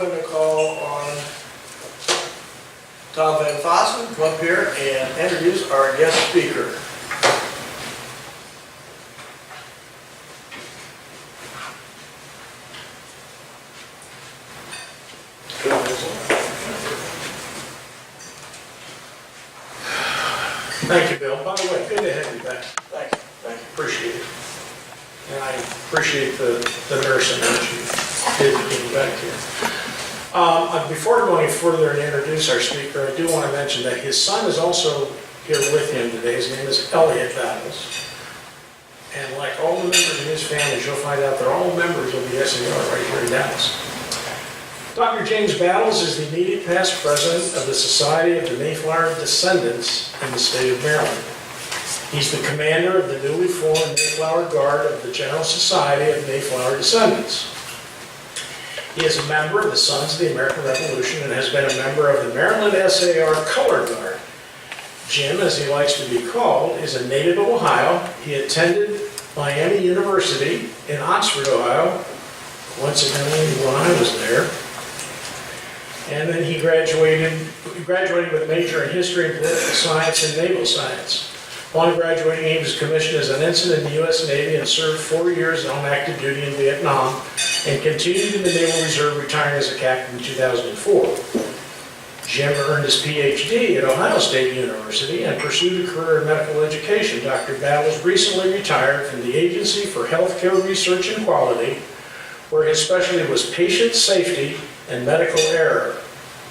going to call on Tom Van Fossen to come up here and introduce our guest speaker. Thank you, Bill. By the way, good to have you back. Thank you. Appreciate it. And I appreciate the nursing that you did to get back here. Before going any further and introduce our speaker, I do want to mention that his son is also here with him today. His name is Elliot Battles. And like all the members of his family, you'll find out they're all members of the SAR right here in Dallas. Dr. James Battles is the immediate past president of the Society of the Mayflower Descendants in the state of Maryland. He's the commander of the newly formed Mayflower Guard of the General Society of Mayflower Descendants. He is a member of the Sons of the American Revolution and has been a member of the Maryland SAR Color Guard. Jim, as he likes to be called, is a native of Ohio. He attended Miami University in Oxford, Ohio, coincidentally when I was there. And then he graduated with a major in history and political science and naval science. Upon graduating, he was commissioned as an ensign in the U.S. Navy and served 4 years on active duty in Vietnam and continued in the Naval Reserve, retiring as a captain in 2004. Jim earned his Ph.D. at Ohio State University and pursued a career in medical education. Dr. Battles recently retired from the Agency for Healthcare Research and Quality, where his specialty was patient safety and medical error.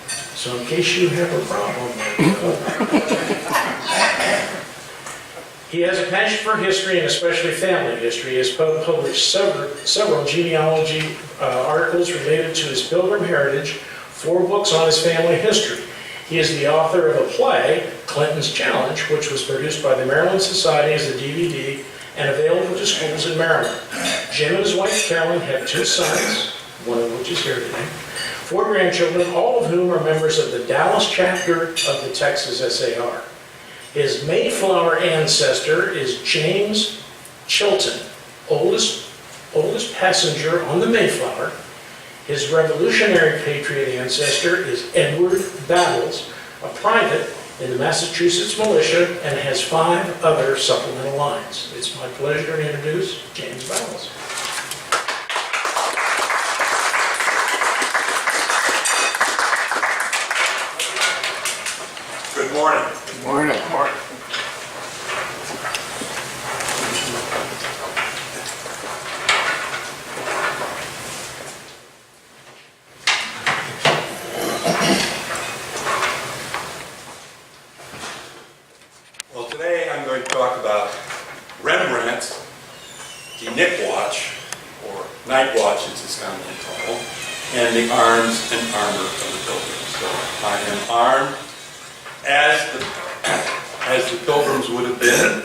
So in case you have a problem, he has a passion for history and especially family history. He has published several genealogy articles related to his Pilgrim heritage, 4 books on his family history. He is the author of a play, Clinton's Challenge, which was produced by the Maryland Society as a DVD and available to schools in Maryland. Jim and his wife Carolyn have 2 sons, one of which is here today, 4 grandchildren, all of whom are members of the Dallas chapter of the Texas SAR. His Mayflower ancestor is James Chilton, oldest passenger on the Mayflower. His Revolutionary Patriot ancestor is Edward Battles, a private in the Massachusetts Militia, and has 5 other supplemental lines. It's my pleasure to introduce James Battles. Good morning. Good morning. Good morning. Well, today I'm going to talk about Rembrandt, the Nachwacht, or Night Watch as it's commonly called, and the arms and armor of the Pilgrims. So I am armed as the Pilgrims would have been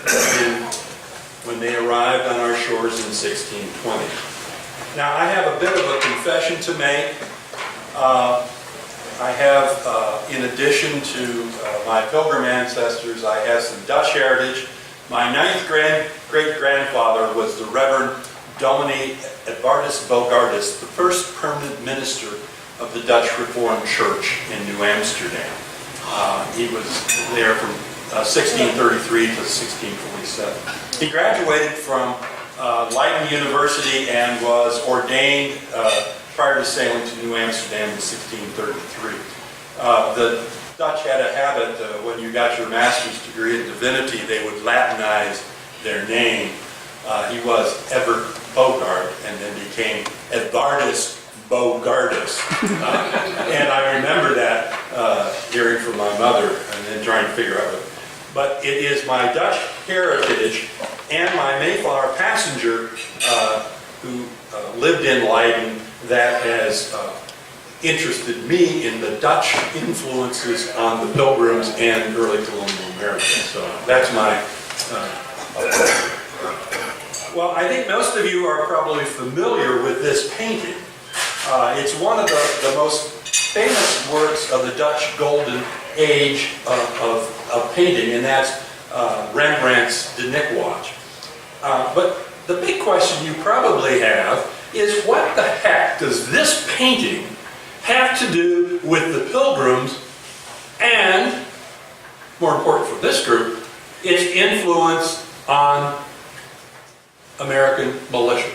when they arrived on our shores in 1620. Now, I have a bit of a confession to make. I have, in addition to my Pilgrim ancestors, I have some Dutch heritage. My 9th great-grandfather was the Reverend Dominee Edvardus Bogardus, the first permanent minister of the Dutch Reformed Church in New Amsterdam. He was there from 1633 to 1647. He graduated from Leiden University and was ordained prior to sailing to New Amsterdam in 1633. The Dutch had a habit, when you got your master's degree in divinity, they would Latinize their name. He was Evert Bogard and then became Edvardus Bogardus. And I remember that hearing from my mother and then trying to figure out what. But it is my Dutch heritage and my Mayflower passenger who lived in Leiden that has interested me in the Dutch influences on the Pilgrims and early colonial America. So that's my well, I think most of you are probably familiar with this painting. It's one of the most famous works of the Dutch Golden Age of painting, and that's Rembrandt's De Nachwacht. But the big question you probably have is, what the heck does this painting have to do with the Pilgrims and, more important for this group, its influence on American militia.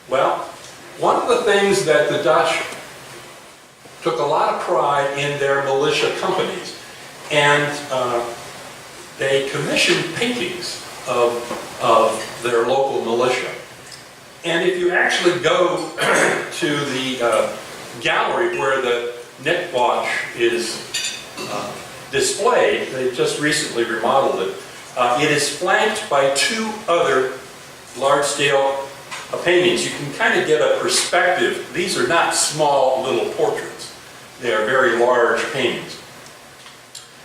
Well, one of the things that the Dutch took a lot of pride in their militia companies, and they commissioned paintings of their local militia. And if you actually go to the gallery where the Nachwacht is displayed, they just recently remodeled it, it is flanked by two other large-scale paintings. You can kind of get a perspective. These are not small little portraits. They are very large paintings.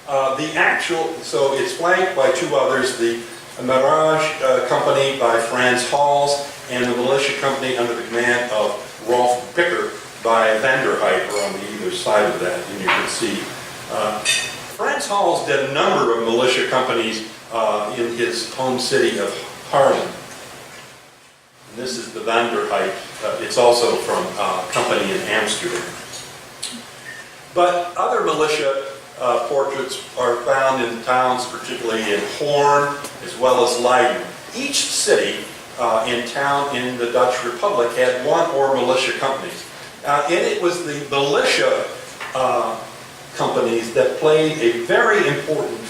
So it's flanked by two others, the Mirage Company by Frans Hals and the Militia Company under the command of Rolf Bicker by Vanderhype are on either side of that, and you can see. Frans Hals did a number of militia companies in his home city of Hoorn. And this is the Vanderhype. It's also from a company in Amsterdam. But other militia portraits are found in towns, particularly in Hoorn, as well as Leiden. Each city in town in the Dutch Republic had one or militia companies. And it was the militia companies that played a very important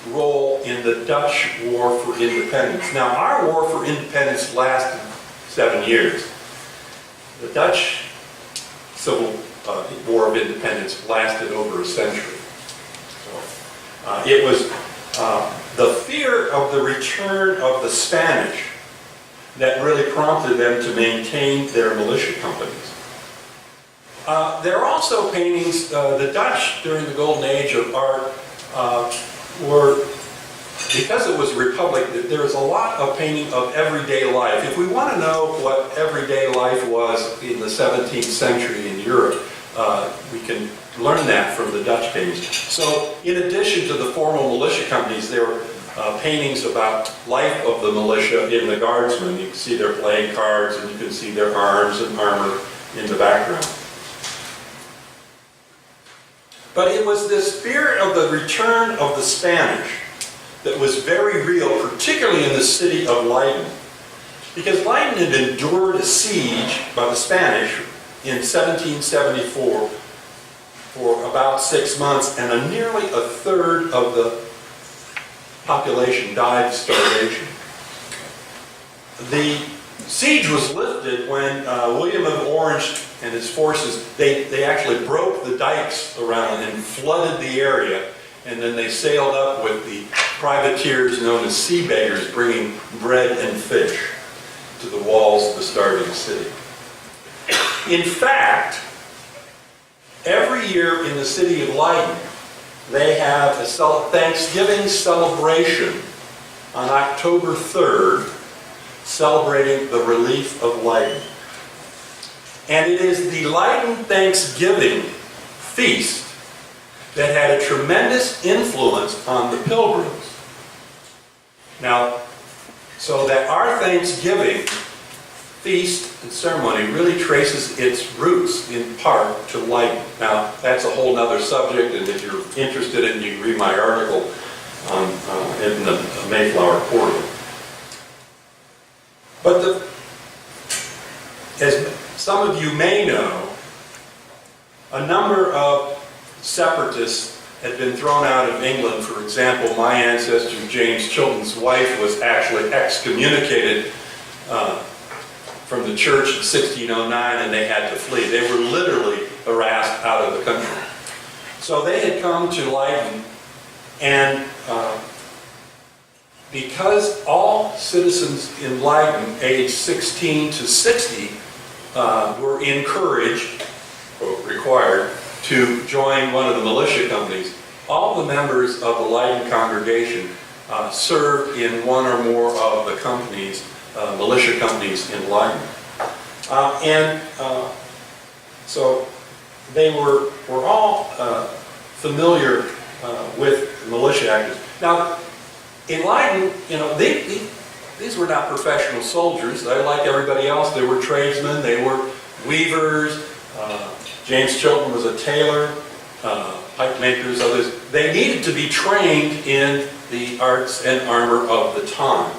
role in the Dutch War for Independence. Now, our War for Independence lasted 7 years. The Dutch Civil War of Independence lasted over a century. So, it was the fear of the return of the Spanish that really prompted them to maintain their militia companies. There are also paintings, the Dutch during the golden age of art were, because it was a republic, there was a lot of painting of everyday life. If we want to know what everyday life was in the 17th century in Europe, we can learn that from the Dutch paintings. So in addition to the formal militia companies, there were paintings about life of the militia in the guardsmen. You can see their playing cards, and you can see their arms and armor in the background. But it was this fear of the return of the Spanish that was very real, particularly in the city of Leiden. Because Leiden had endured a siege by the Spanish in 1774 for about 6 months, and nearly a third of the population died of starvation. The siege was lifted when William of Orange and his forces, they actually broke the dikes around and flooded the area, and then they sailed up with the privateers known as sea beggars, bringing bread and fish to the walls of the starving city. In fact, every year in the city of Leiden, they have a Thanksgiving celebration on October 3rd, celebrating the relief of Leiden. And it is the Leiden Thanksgiving feast that had a tremendous influence on the Pilgrims. Now, so that our Thanksgiving feast and ceremony really traces its roots in part to Leiden. Now, that's a whole other subject, and if you're interested in it, you can read my article in the Mayflower Portal. But as some of you may know, a number of separatists had been thrown out of England. For example, my ancestor James Chilton's wife was actually excommunicated from the church in 1609, and they had to flee. They were literally harassed out of the country. So they had come to Leiden, and because all citizens in Leiden aged 16 to 60 were encouraged, or required, to join one of the militia companies, all the members of the Leiden congregation served in one or more of the companies, militia companies in Leiden. So they were all familiar with militia actors. Now, in Leiden, you know, these were not professional soldiers. They, like everybody else, they were tradesmen, they were weavers, James Chilton was a tailor, pipe makers, others. They needed to be trained in the arts and armor of the time.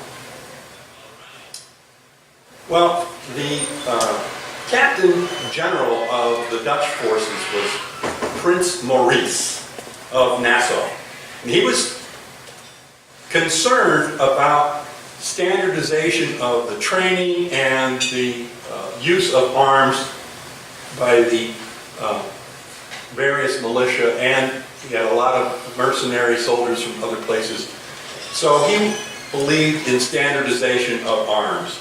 Well, the Captain General of the Dutch forces was Prince Maurice of Nassau. And he was concerned about standardization of the training and the use of arms by the various militia, and he had a lot of mercenary soldiers from other places. So he believed in standardization of arms.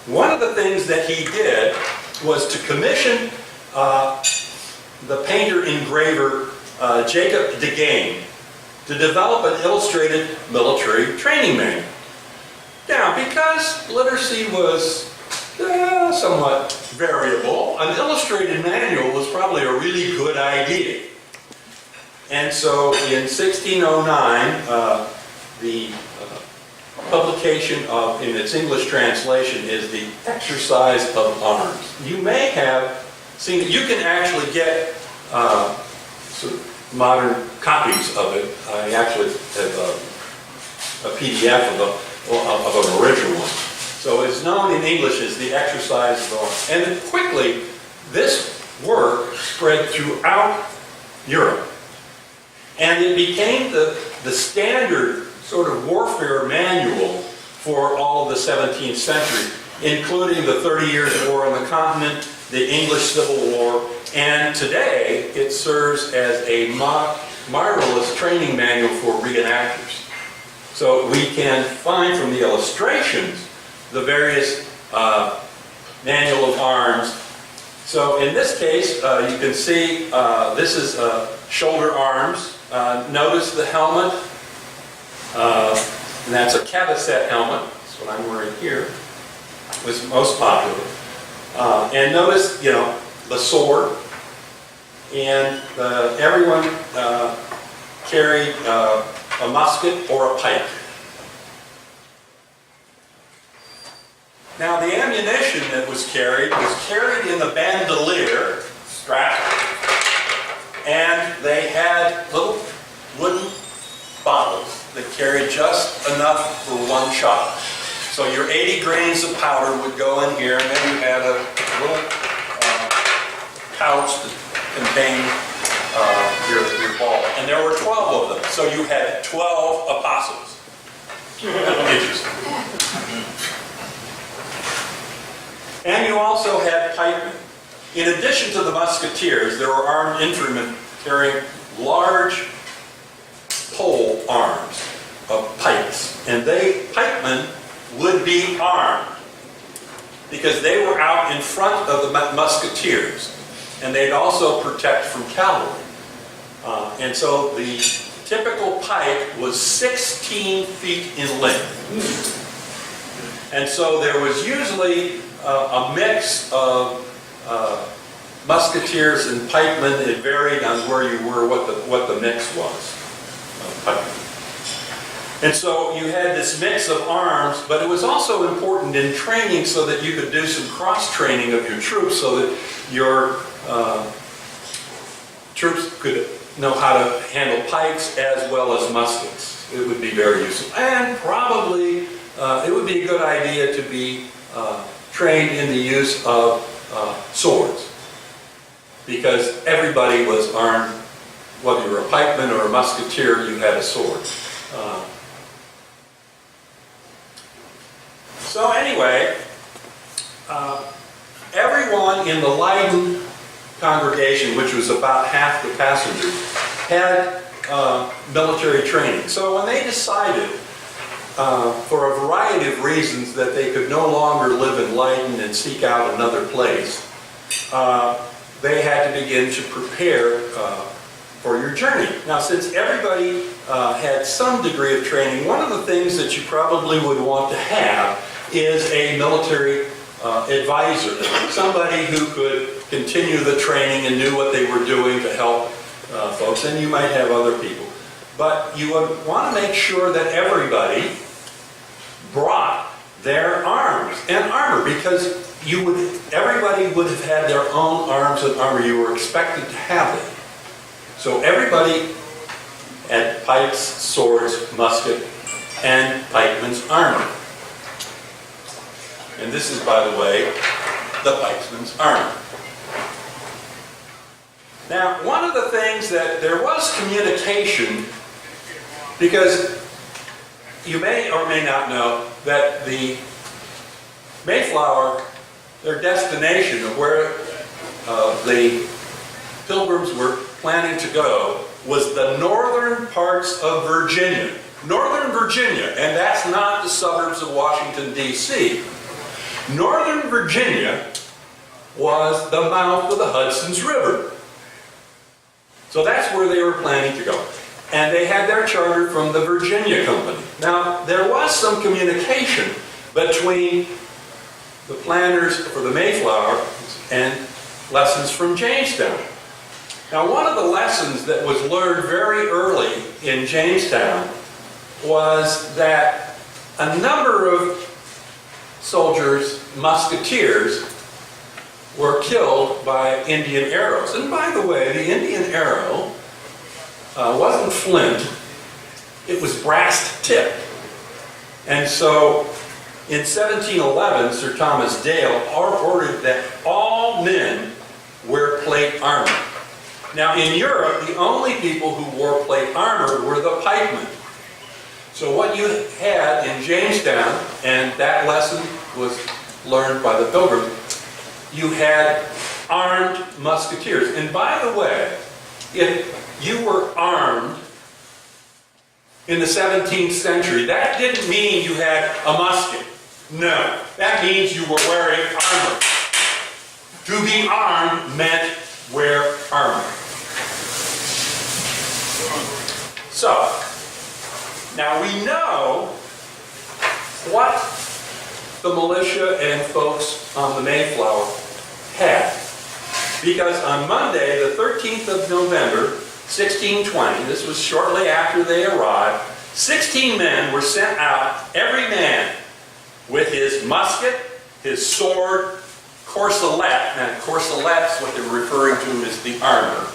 One of the things that he did was to commission the painter-engraver Jacob de Gheyn to develop an illustrated military training manual. Now, because literacy was somewhat variable, an illustrated manual was probably a really good idea. And so in 1609, the publication of, in its English translation, is the Exercise of Arms. You may have seen it. You can actually get sort of modern copies of it. I actually have a PDF of an original one. So it's known in English as the Exercise of Arms. And then quickly, this work spread throughout Europe. And it became the standard sort of warfare manual for all of the 17th century, including the 30 Years' War on the continent, the English Civil War, and today it serves as a marvelous training manual for reenactors. So we can find from the illustrations the various manual of arms. So in this case, you can see this is shoulder arms. Notice the helmet. And that's a caboset helmet. That's what I'm wearing here. It was most popular. And notice, the sword. And everyone carried a musket or a pike. Now, the ammunition that was carried in the bandolier strap, and they had little wooden bottles that carried just enough for one shot. So your 80 grains of powder would go in here, and then you had a little pouch that contained your ball. And there were 12 of them, so you had 12 apostles. Interesting. And you also had pikemen. In addition to the musketeers, there were armed infantrymen carrying large pole arms of pikes. And pikemen would be armed because they were out in front of the musketeers. And they'd also protect from cavalry. And so the typical pike was 16 feet in length. And so there was usually a mix of musketeers and pikemen. It varied on where you were, what the mix was. And so you had this mix of arms, but it was also important in training so that you could do some cross-training of your troops so that your troops could know how to handle pikes as well as muskets. It would be very useful. And probably it would be a good idea to be trained in the use of swords, because everybody was armed. Whether you were a pikeman or a musketeer, you had a sword. So anyway, everyone in the Leiden congregation, which was about half the passengers, had military training. So when they decided, for a variety of reasons, that they could no longer live in Leiden and seek out another place, they had to begin to prepare for your journey. Now, since everybody had some degree of training, one of the things that you probably would want to have is a military advisor, somebody who could continue the training and knew what they were doing to help folks, and you might have other people. But you would want to make sure that everybody brought their arms and armor, because everybody would have had their own arms and armor. You were expected to have them. So everybody had pikes, swords, musket, and pikemen's armor. And this is, by the way, the pikemen's armor. Now, one of the things that there was communication, because you may or may not know that the Mayflower, their destination of where the Pilgrims were planning to go, was the northern parts of Virginia. Northern Virginia, and that's not the suburbs of Washington, D.C. Northern Virginia was the mouth of the Hudson's River. So that's where they were planning to go. And they had their charter from the Virginia Company. Now, there was some communication between the planners for the Mayflower and lessons from Jamestown. Now, one of the lessons that was learned very early in Jamestown was that a number of soldiers, musketeers, were killed by Indian arrows. And by the way, the Indian arrow wasn't flint, it was brass tip. And so in 1711, Sir Thomas Dale ordered that all men wear plate armor. Now in Europe, the only people who wore plate armor were the pikemen. So what you had in Jamestown, and that lesson was learned by the Pilgrims, you had armed musketeers. And by the way, if you were armed in the 17th century, that didn't mean you had a musket. No, that means you were wearing armor. To be armed meant wear armor. So, now we know what the militia and folks on the Mayflower had. Because on Monday, the 13th of November, 1620, this was shortly after they arrived, 16 men were sent out, every man with his musket, his sword, corselet, and corselet's what they're referring to as the armor,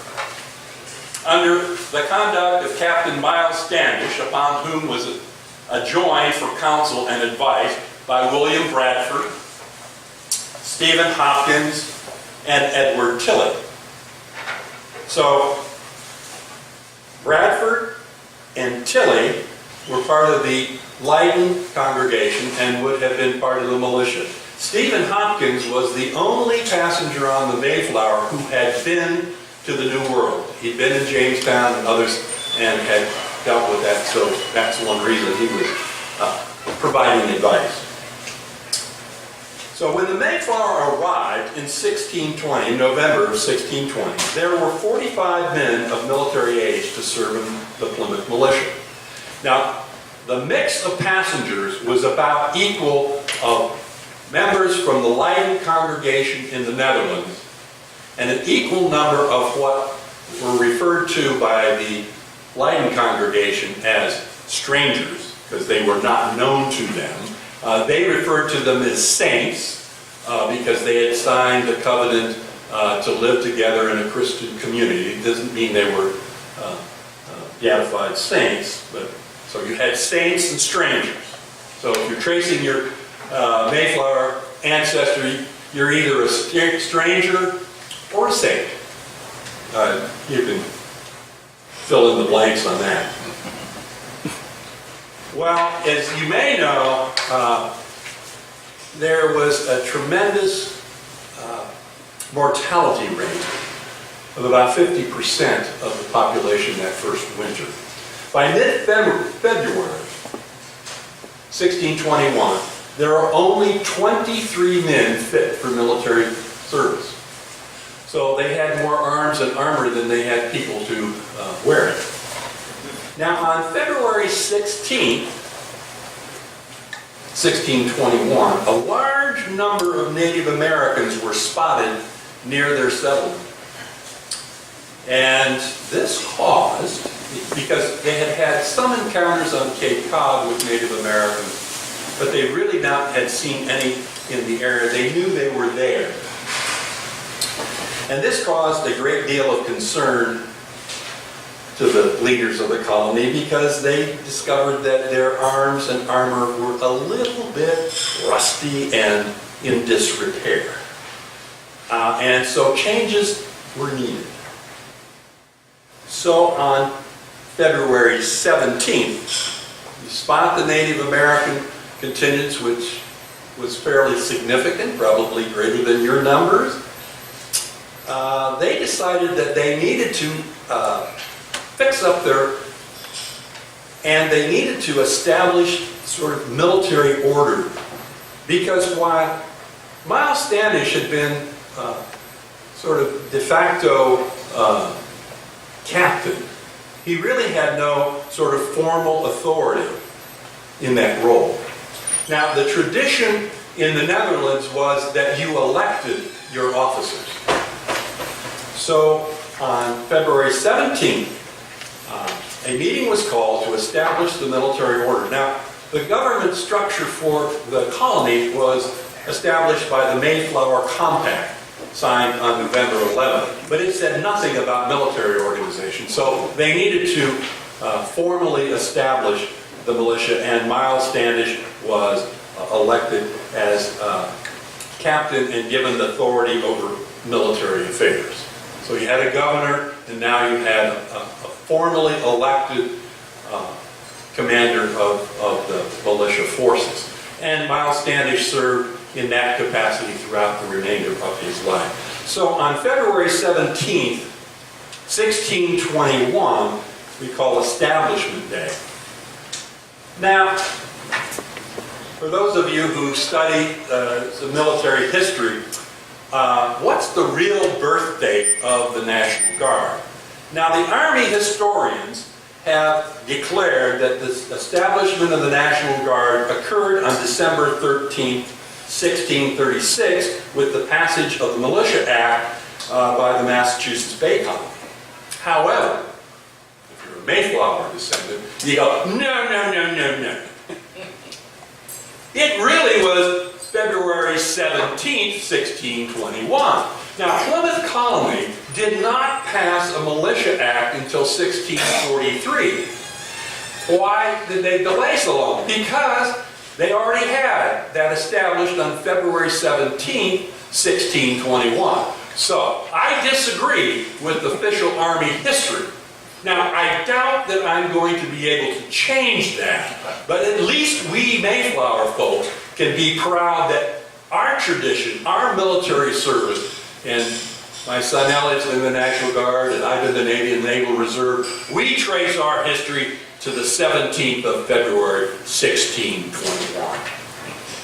under the conduct of Captain Miles Standish, upon whom was adjoined for counsel and advice by William Bradford, Stephen Hopkins, and Edward Tilley. So, Bradford and Tilley were part of the Leiden congregation and would have been part of the militia. Stephen Hopkins was the only passenger on the Mayflower who had been to the New World. He'd been in Jamestown and others and had dealt with that, so that's one reason he was providing advice. So when the Mayflower arrived in 1620, in November of 1620, there were 45 men of military age to serve in the Plymouth militia. Now, the mix of passengers was about equal of members from the Leiden congregation in the Netherlands and an equal number of what were referred to by the Leiden congregation as strangers, because they were not known to them. They referred to them as saints because they had signed a covenant to live together in a Christian community. It doesn't mean they were beatified saints, but so you had saints and strangers. So if you're tracing your Mayflower ancestry, you're either a stranger or a saint. You can fill in the blanks on that. Well, as you may know, there was a tremendous mortality rate of about 50% of the population that first winter. By mid-February 1621, there are only 23 men fit for military service. So they had more arms and armor than they had people to wear it. Now on February 16th, 1621, a large number of Native Americans were spotted near their settlement. And this caused, because they had had some encounters on Cape Cod with Native Americans, but they really had seen any in the area. They knew they were there. And this caused a great deal of concern to the leaders of the colony because they discovered that their arms and armor were a little bit rusty and in disrepair. And so changes were needed. So on February 17th, you spot the Native American contingents, which was fairly significant, probably greater than your numbers. They decided that they needed to fix up and they needed to establish sort of military order. Because while Miles Standish had been sort of de facto captain, he really had no sort of formal authority in that role. Now, the tradition in the Netherlands was that you elected your officers. So, on February 17th, a meeting was called to establish the military order. Now, the government structure for the colony was established by the Mayflower Compact, signed on November 11th, but it said nothing about military organization. So they needed to formally establish the militia, and Miles Standish was elected as captain and given the authority over military affairs. So you had a governor, and now you had a formally elected commander of the militia forces. And Miles Standish served in that capacity throughout the remainder of his life. So on February 17th, 1621, we call Establishment Day. Now, for those of you who study the military history, what's the real birth date of the National Guard? Now, the Army historians have declared that the establishment of the National Guard occurred on December 13th, 1636, with the passage of the Militia Act by the Massachusetts Bay Colony. However, if you're a Mayflower descendant, you go, no. It really was February 17th, 1621. Now, Plymouth Colony did not pass a Militia Act until 1643. Why did they delay so long? Because they already had that established on February 17th, 1621. So, I disagree with official Army history. Now, I doubt that I'm going to be able to change that, but at least we Mayflower folks can be proud that our tradition, our military service, and my son Elliot's in the National Guard, and I've been in the Navy and Naval Reserve, we trace our history to the 17th of February, 1621.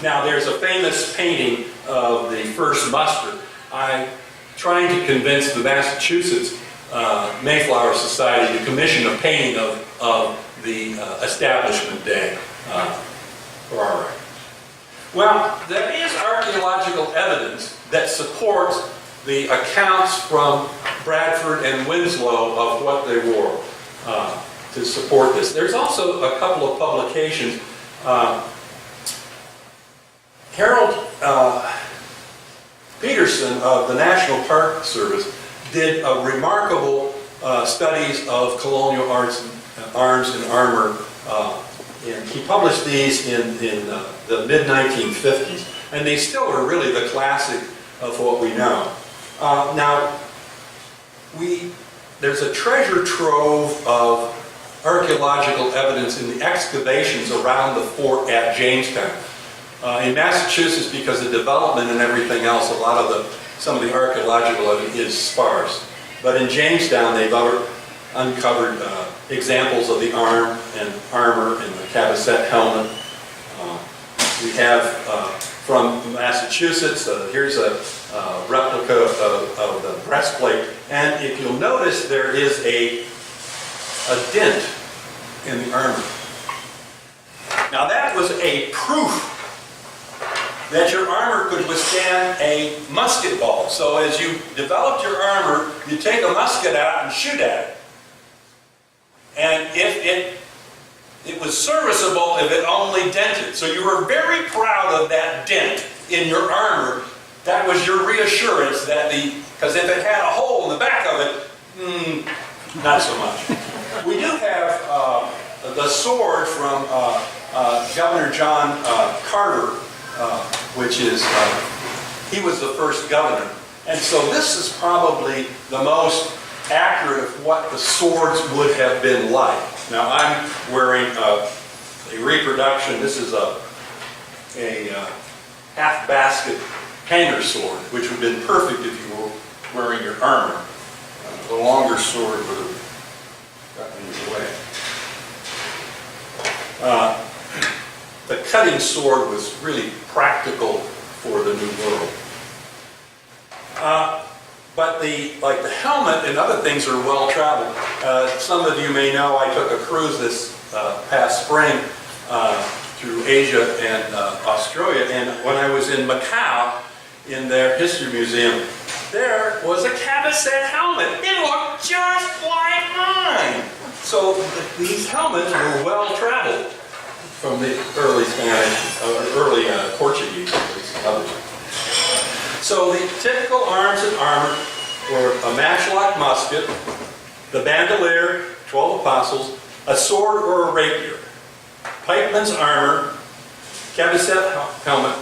Now, there's a famous painting of the first muster. I'm trying to convince the Massachusetts Mayflower Society to commission a painting of the Establishment Day for our record. Well, there is archaeological evidence that supports the accounts from Bradford and Winslow of what they wore to support this. There's also a couple of publications. Harold Peterson of the National Park Service did a remarkable studies of colonial arms and armor, and he published these in the mid-1950s, and they still are really the classic of what we know. Now, there's a treasure trove of archaeological evidence in the excavations around the fort at Jamestown. In Massachusetts, because of development and everything else, some of the archaeological evidence is sparse. But in Jamestown, they've uncovered examples of the arm and armor and the cabesset helmet. We have from Massachusetts, here's a replica of the breastplate. And if you'll notice, there is a dent in the armor. Now that was a proof that your armor could withstand a musket ball. So as you developed your armor, you take a musket out and shoot at it. And if it was serviceable if it only dented. So you were very proud of that dent in your armor, that was your reassurance that because if it had a hole in the back of it, not so much. We do have the sword from Governor John Carter, which is, he was the first governor. And so this is probably the most accurate of what the swords would have been like. Now I'm wearing a reproduction. This is a half basket hanger sword, which would have been perfect if you were wearing your armor. The longer sword would have gotten in your way. The cutting sword was really practical for the New World. But the helmet and other things are well traveled. Some of you may know I took a cruise this past spring through Asia and Australia, and when I was in Macau, in their history museum, there was a cabesset helmet. It looked just like mine. So these helmets were well traveled from the early Spanish, early Portuguese, at least others. So the typical arms and armor were a matchlock musket, the bandolier, 12 apostles, a sword or a rapier, pikeman's armor, cabesset helmet,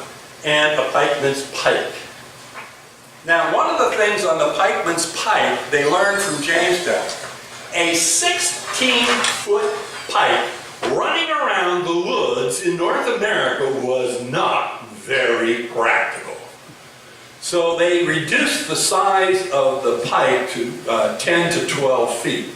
and a pikeman's pike. Now, one of the things on the pikeman's pike they learned from Jamestown, a 16-foot pike running around the woods in North America was not very practical. So they reduced the size of the pike to 10 to 12 feet.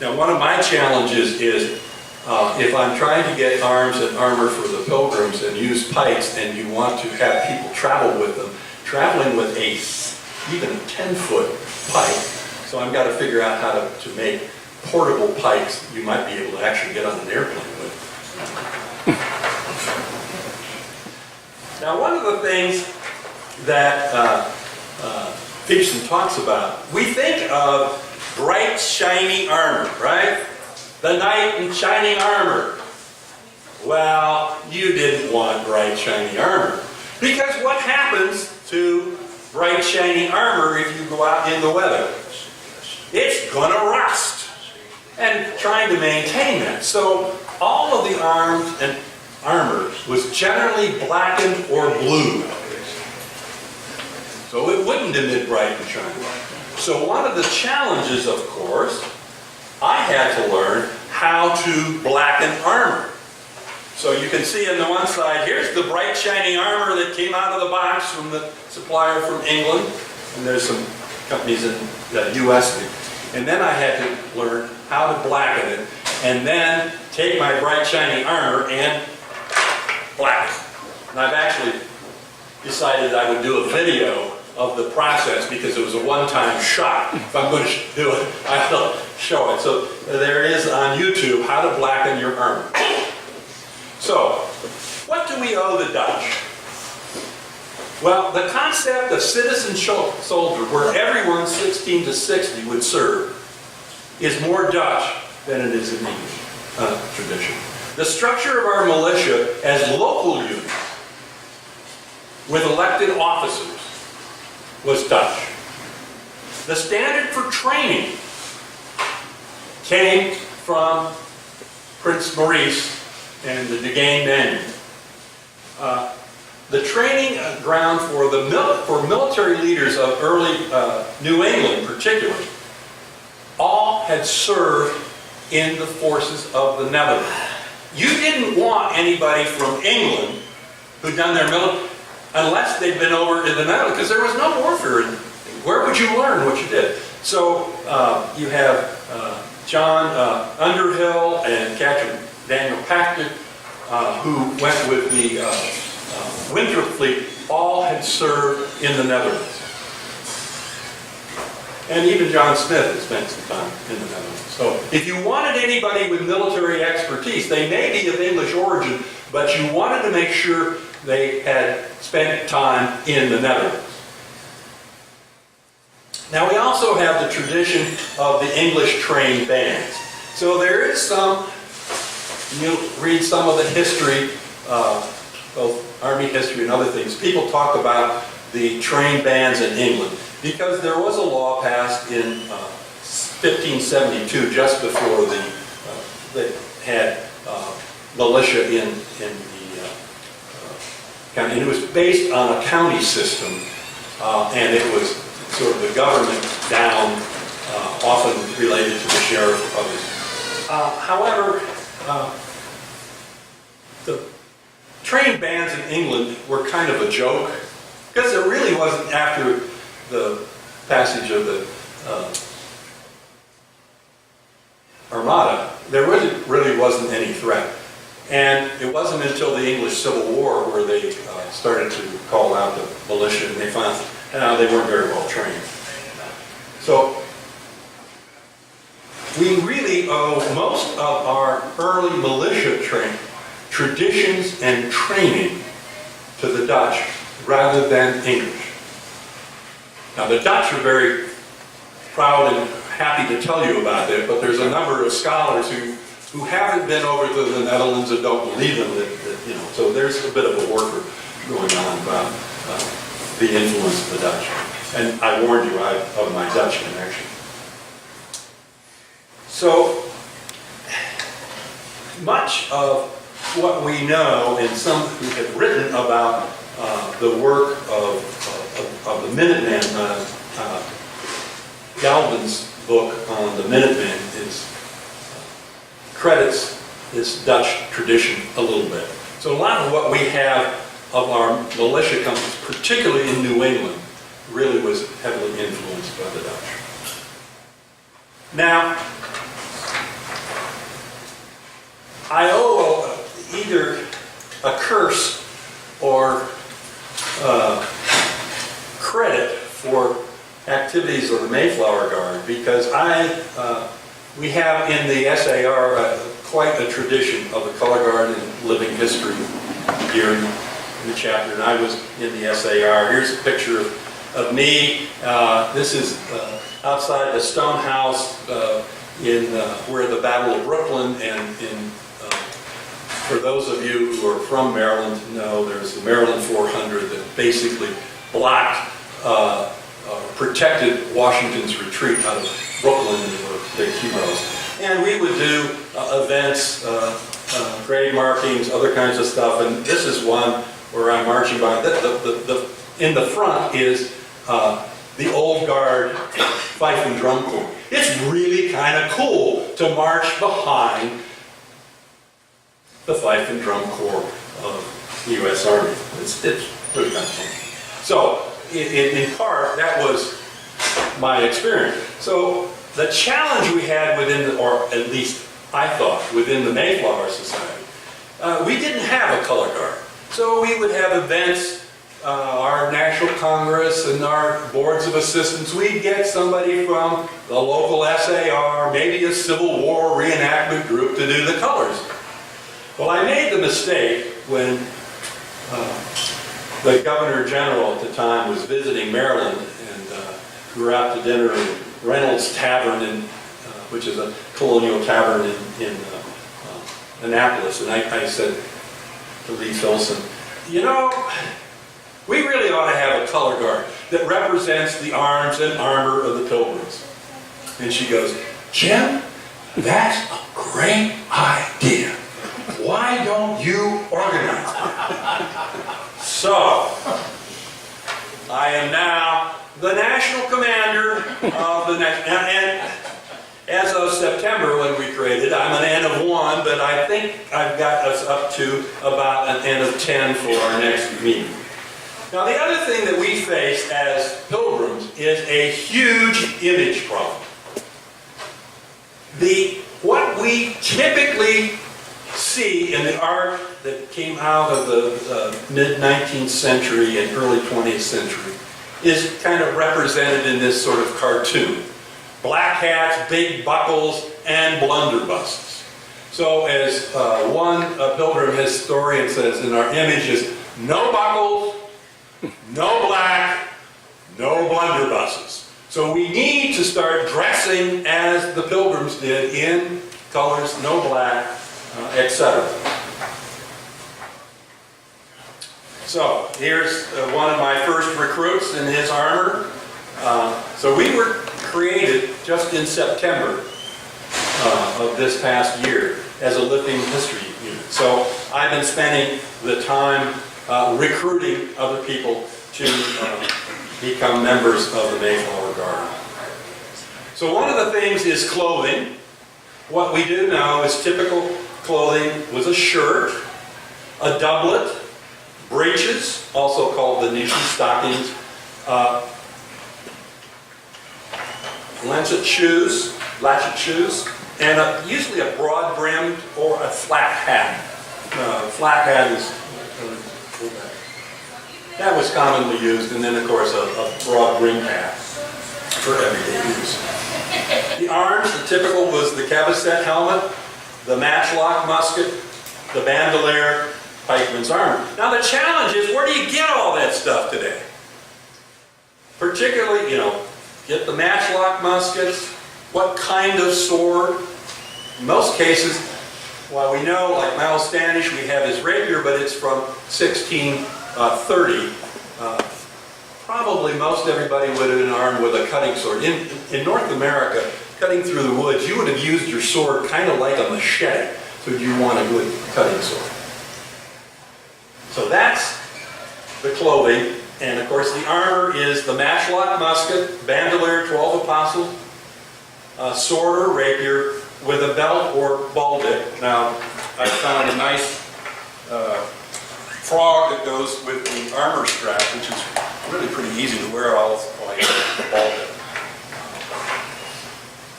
Now, one of my challenges is if I'm trying to get arms and armor for the Pilgrims and use pikes, and you want to have people travel with them, traveling with even a 10-foot pike, so I've got to figure out how to make portable pikes you might be able to actually get on an airplane with. Now, one of the things that Peterson talks about, we think of bright, shiny armor, right? The knight in shining armor. Well, you didn't want bright, shiny armor. Because what happens to bright, shiny armor if you go out in the weather? It's going to rust. And trying to maintain that. So all of the arms and armor was generally blackened or blue. So it wouldn't emit bright and shiny. So one of the challenges, of course, I had to learn how to blacken armor. So you can see on the one side, here's the bright shiny armor that came out of the box from the supplier from England. And there's some companies in the US. And then I had to learn how to blacken it, and then take my bright shiny armor and blacken it. And I've actually decided I would do a video of the process because it was a one-time shot. If I'm going to do it, I'll show it. So there is on YouTube how to blacken your armor. So, what do we owe the Dutch? Well, the concept of citizen soldier, where everyone 16 to 60 would serve, is more Dutch than it is in English tradition. The structure of our militia as local units with elected officers was Dutch. The standard for training came from Prince Maurice and the Gheyn manual. The training ground for military leaders of early New England, particularly, all had served in the forces of the Netherlands. You didn't want anybody from England who'd done their military unless they'd been over in the Netherlands, because there was no warfare. Where would you learn what you did? So you have John Underhill and Captain Daniel Packard, who went with the Winter Fleet, all had served in the Netherlands. And even John Smith had spent some time in the Netherlands. So if you wanted anybody with military expertise, they may be of English origin, but you wanted to make sure they had spent time in the Netherlands. Now we also have the tradition of the English trained bands. So there is some, you'll read some of the history both Army history and other things, people talk about the trained bands in England, because there was a law passed in 1572, just before they had militia in the county, and it was based on a county system, and it was sort of the government down, often related to the sheriff or others. However, the trained bands in England were kind of a joke, because it really wasn't, after the passage of the Armada, there really wasn't any threat. And it wasn't until the English Civil War where they started to call out the militia, and they found they weren't very well trained. So we really owe most of our early militia traditions and training to the Dutch rather than English. Now, the Dutch are very proud and happy to tell you about it, but there's a number of scholars who haven't been over to the Netherlands and don't believe them, so there's a bit of a worker going on about the influence of the Dutch. And I warned you of my Dutch connection. So, much of what we know, and some who have written about the work of the Minutemen, Galvin's book on the Minutemen credits this Dutch tradition a little bit. So a lot of what we have of our militia companies, particularly in New England, really was heavily influenced by the Dutch. Now, I owe either a curse or credit for activities of the Mayflower Guard, because we have in the SAR quite a tradition of the color guard and living history here in the chapter, and I was in the SAR. Here's a picture of me. This is outside the stone house where the Battle of Brooklyn, and for those of you who are from Maryland know there's the Maryland 400 that basically blocked, protected Washington's retreat out of Brooklyn, and they were big heroes. And we would do events, grave markings, other kinds of stuff, and this is one where I'm marching by. In the front is the old guard fife and drum corps. It's really kind of cool to march behind the fife and drum corps of the U.S. Army. It's pretty kind of fun. So, in part, that was my experience. So, the challenge we had within, or at least I thought, within the Mayflower Society, we didn't have a color guard. So we would have events, our National Congress and our boards of assistants, we'd get somebody from the local SAR, maybe a Civil War reenactment group to do the colors. Well, I made the mistake when the Governor General at the time was visiting Maryland, and we were out to dinner in Reynolds Tavern, which is a colonial tavern in Annapolis, and I said to Lee Filson, you know, we really ought to have a color guard that represents the arms and armor of the Pilgrims. And she goes, Jim, that's a great idea. Why don't you organize it? So, I am now the national commander of the next, and as of September when we created, I'm an N of 1, but I think I've got us up to about an N of 10 for our next meeting. Now, the other thing that we face as pilgrims is a huge image problem. What we typically see in the art that came out of the mid-19th century and early 20th century is kind of represented in this sort of cartoon. Black hats, big buckles, and blunderbusses. So as one pilgrim historian says in our images, no buckles, no black, no blunderbusses. So we need to start dressing as the pilgrims did in colors, no black, etc. So here's one of my first recruits in his armor. So we were created just in September of this past year as a living history unit. So I've been spending the time recruiting other people to become members of the Mayflower Guard. So one of the things is clothing. What we do now is typical clothing was a shirt, a doublet, breeches, also called the nishi stockings, latchet shoes, and usually a broad-brimmed or a flat hat. Flat hat is that was commonly used, and then of course a broad-brimmed hat for everyday use. The arms, the typical was the caboset helmet, the matchlock musket, the bandolier, Pikemen's armor. Now the challenge is, where do you get all that stuff today? Particularly, get the matchlock muskets, what kind of sword? In most cases, while we know, like Miles Standish, we have his rapier, but it's from 1630. Probably most everybody would have been armed with a cutting sword. In North America, cutting through the woods, you would have used your sword kind of like a machete. So you want a good cutting sword. So that's the clothing. And of course the armor is the matchlock musket, bandolier, 12 apostles, sword or rapier with a belt or baldic. Now I found a nice frog that goes with the armor strap, which is really pretty easy to wear all you have the baldic.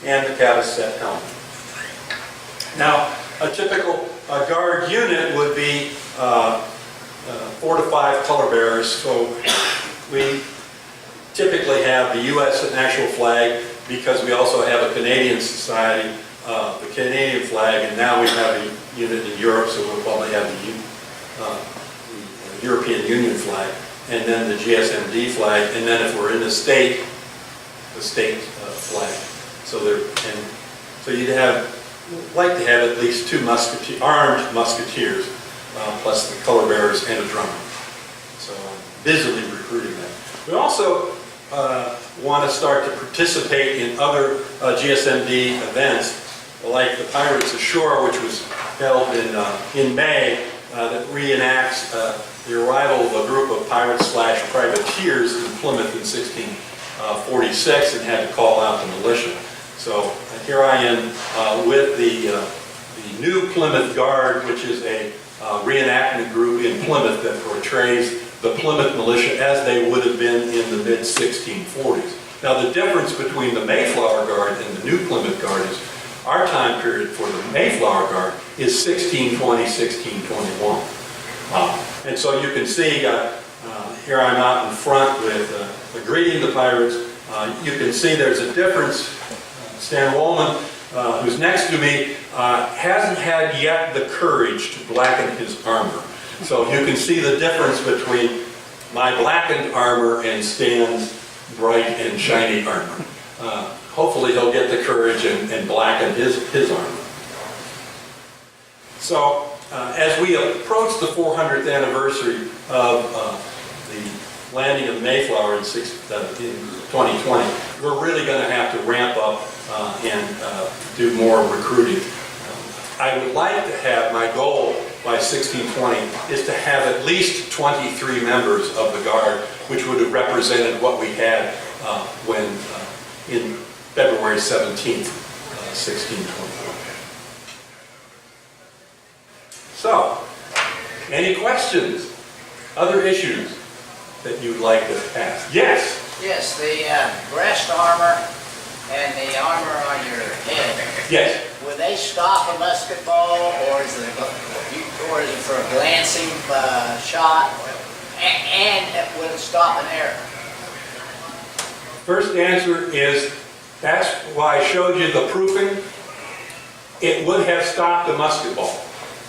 And the caboset helmet. Now a typical guard unit would be 4 to 5 color bearers. So we typically have the U.S. national flag because we also have a Canadian society, the Canadian flag, and now we have a unit in Europe, so we'll probably have the European Union flag, and then the GSMD flag, and then if we're in the state flag. So you'd like to have at least 2 armed musketeers. Plus the color bearers and a drummer. So I'm busily recruiting them. We also want to start to participate in other GSMD events, like the Pirates Ashore, which was held in May, that reenacts the arrival of a group of pirates/privateers in Plymouth in 1646 and had to call out the militia. So here I am with the new Plymouth Guard, which is a reenactment group in Plymouth that portrays the Plymouth militia as they would have been in the mid-1640s. Now the difference between the Mayflower Guard and the new Plymouth Guard is our time period for the Mayflower Guard is 1620, 1621. And so you can see here I'm out in front with greeting the pirates. You can see there's a difference. Stan Wollman, who's next to me, hasn't had yet the courage to blacken his armor. So you can see the difference between my blackened armor and Stan's bright and shiny armor. Hopefully he'll get the courage and blacken his armor. So as we approach the 400th anniversary of the landing of Mayflower in 2020, we're really going to have to ramp up and do more recruiting. I would like to have, my goal by 1620 is to have at least 23 members of the Guard, which would have represented what we had when in February 17th, 1621. So, any questions? Other issues that you'd like to ask? Yes? Yes, the breast armor and the armor on your head. Yes. Would they stop a musket ball, or is it for a glancing shot? And would it stop an arrow? First answer is, that's why I showed you the proofing. It would have stopped a musket ball.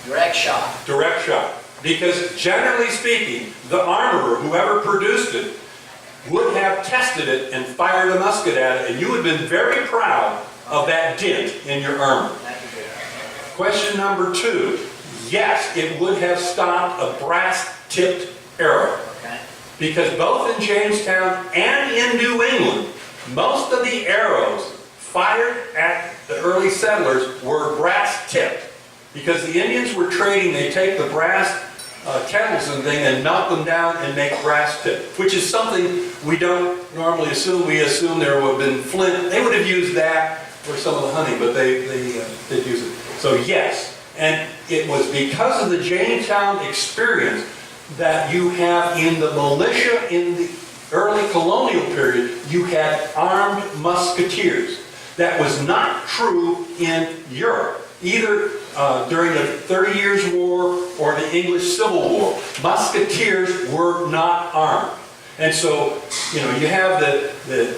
Direct shot. Direct shot. Because generally speaking, the armorer, whoever produced it, would have tested it and fired a musket at it, and you would have been very proud of that dent in your armor. Question number 2, yes, it would have stopped a brass-tipped era. Okay. Because both in Jamestown and in New England, most of the arrows fired at the early settlers were brass tipped. Because the Indians were trading, they take the brass kettles and thing and melt them down and make brass tipped, which is something we don't normally assume. We assume there would have been flint. They would have used that for some of the hunting, but they did use it. So yes, and it was because of the Jamestown experience that you have in the militia in the early colonial period, you had armed musketeers. That was not true in Europe, either during the 30 Years' War or the English Civil War. Musketeers were not armed. And so, you know, you have the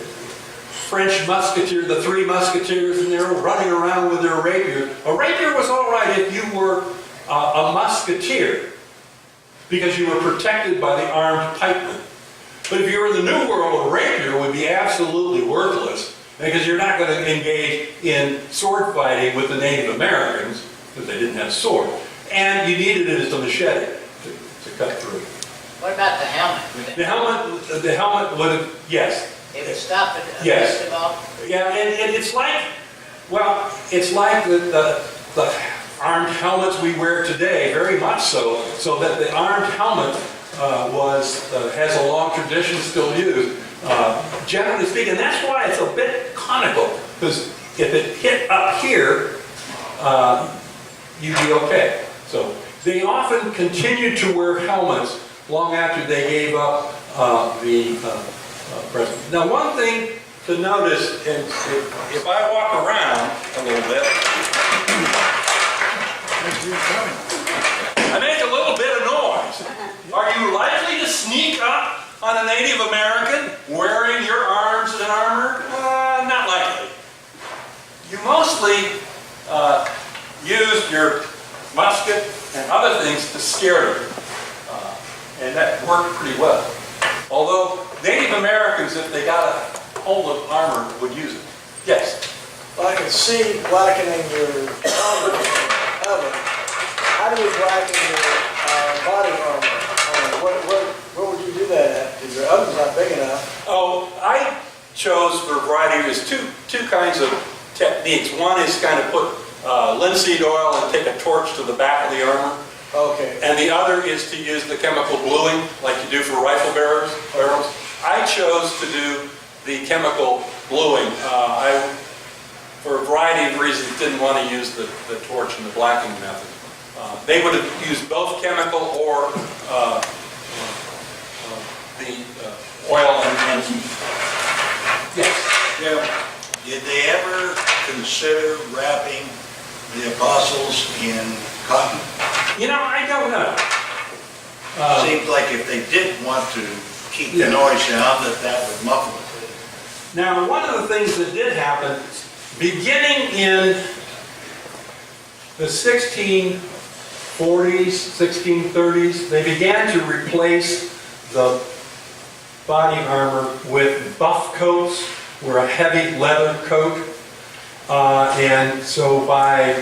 French musketeer, the three musketeers, and they're running around with their rapiers. A rapier was all right if you were a musketeer, because you were protected by the armed pikemen. But if you were in the New World, a rapier would be absolutely worthless, because you're not going to engage in sword fighting with the Native Americans, because they didn't have sword. And you needed it as a machete to cut through. What about the helmet? The helmet would have, yes. It would stop it, Yes. first of all? Yeah, and it's like, well, it's like the armed helmets we wear today, very much so, so that the armed helmet has a long tradition, still used, generally speaking. That's why it's a bit conical, because if it hit up here, you'd be okay. So they often continued to wear helmets long after they gave up the breast. Now, one thing to notice, and if I walk around a little bit, I make a little bit of noise. Are you likely to sneak up on a Native American wearing your arms and armor? Not likely. You mostly used your musket and other things to scare them. And that worked pretty well. Although Native Americans, if they got a hold of armor, would use it. Yes? Well, I can see blackening your armor helmet. How do you blacken your body armor? Where would you do that at? Because your oven's not big enough. Oh, I chose for variety. There's two kinds of techniques. One is kind of put linseed oil and take a torch to the back of the armor. Okay. And the other is to use the chemical bluing, like you do for rifle barrels. I chose to do the chemical bluing. For a variety of reasons, didn't want to use the torch and the blacking method. They would have used both chemical or the oil and heat. Yes. Yeah. Did they ever consider wrapping the apostles in cotton? You know, I don't know. Seems like if they did want to keep the noise down, that would muffle it. Now, one of the things that did happen, beginning in the 1640s, 1630s, they began to replace the body armor with buff coats, or a heavy leather coat. And so by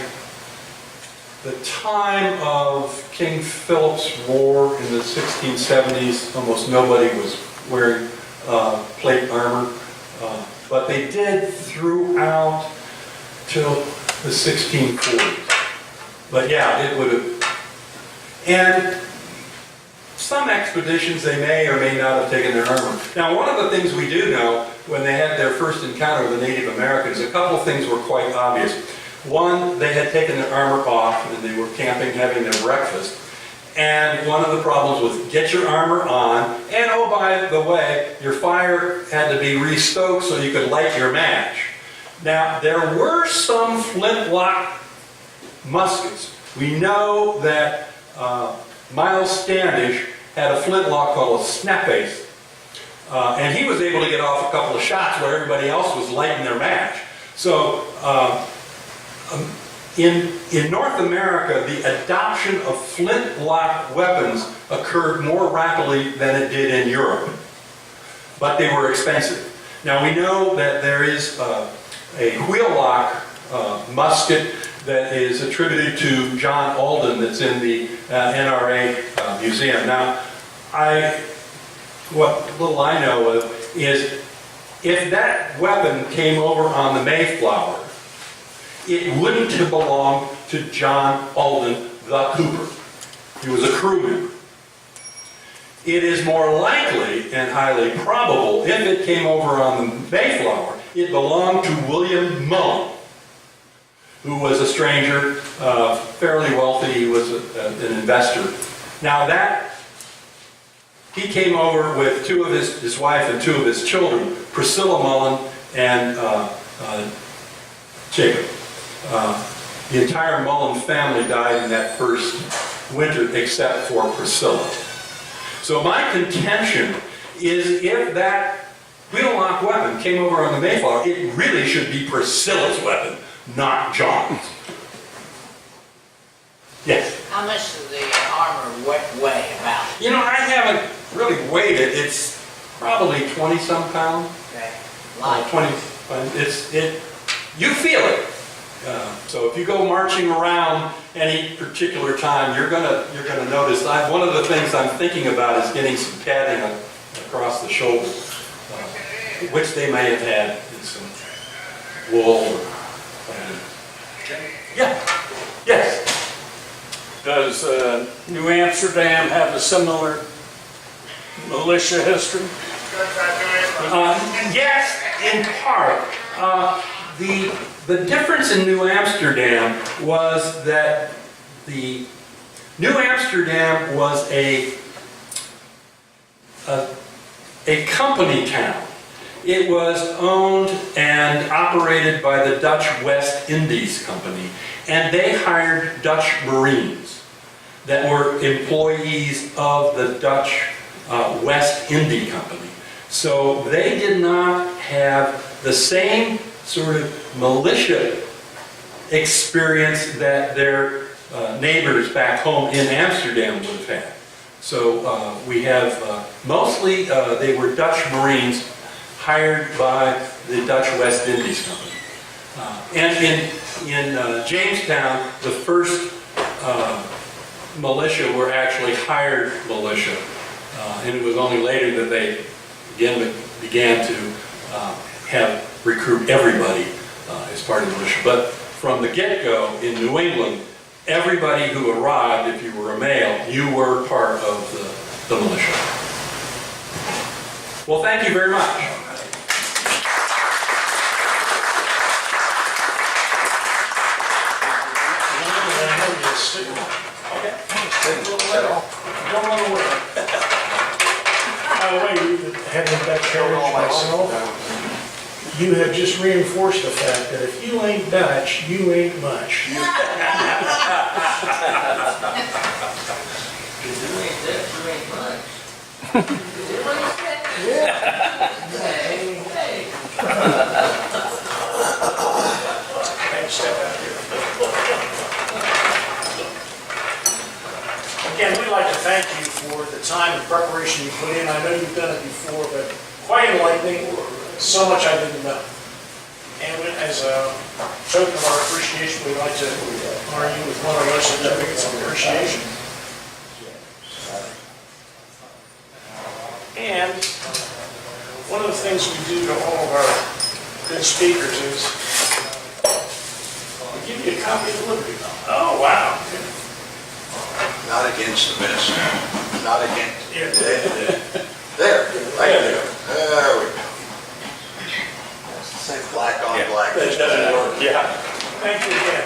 the time of King Philip's War in the 1670s, almost nobody was wearing plate armor. But they did throughout till the 1640s. But yeah, it would have. And some expeditions, they may or may not have taken their armor. Now, one of the things we do know, when they had their first encounter with the Native Americans, a couple of things were quite obvious. One, they had taken their armor off and they were camping, having their breakfast. And one of the problems was get your armor on, and oh, by the way, your fire had to be re-stoked so you could light your match. Now, there were some flintlock muskets. We know that Miles Standish had a flintlock called a snap-ace. And he was able to get off a couple of shots where everybody else was lighting their match. So, in North America, the adoption of flintlock weapons occurred more rapidly than it did in Europe. But they were expensive. Now we know that there is a wheel-lock musket that is attributed to John Alden that's in the NRA museum. Now, what little I know of is if that weapon came over on the Mayflower, it wouldn't have belonged to John Alden, the Cooper. He was a crew member. It is more likely and highly probable if it came over on the Mayflower, it belonged to William Mullen, who was a stranger, fairly wealthy. He was an investor. Now he came over with his wife and two of his children, Priscilla Mullen and Jacob. The entire Mullen family died in that first winter except for Priscilla. So my contention is if that wheel-lock weapon came over on the Mayflower, it really should be Priscilla's weapon, not John's. Yes? How much does the armor weigh about? You know, I haven't really weighed it. It's probably 20-some pounds. Okay. Light. 20. You feel it. So if you go marching around any particular time, you're gonna notice. One of the things I'm thinking about is getting some padding across the shoulder, which they may have had in some wool. Yeah. Yes. Does New Amsterdam have a similar militia history? Yes, in part. The difference in New Amsterdam was that the New Amsterdam was a company town. It was owned and operated by the Dutch West Indies Company, and they hired Dutch Marines that were employees of the Dutch West India Company. So they did not have the same sort of militia experience that their neighbors back home in Amsterdam would have had. So we have mostly they were Dutch Marines hired by the Dutch West Indies Company. And in Jamestown, the first militia were actually hired militia. And it was only later that they began to recruit everybody as part of the militia. But from the get-go in New England, everybody who arrived, if you were a male, you were part of the militia. Well, thank you very much. Don't run away. By the way, having that carriage myself, you have just reinforced the fact that if you ain't Dutch, you ain't much. You ain't much. Step out here. Again, we'd like to thank you for the time and preparation you put in. I know you've done it before, but quite enlightening. So much I didn't know. And as a token of our appreciation, we'd like to honor you with one of our certificates of appreciation. And one of the things we do to all of our good speakers is we give you a copy of the Liberty Bell. Oh, wow. Not against the minister, not against. Here. There, right there. There we go. Black on black. That doesn't work. Yeah. Thank you again.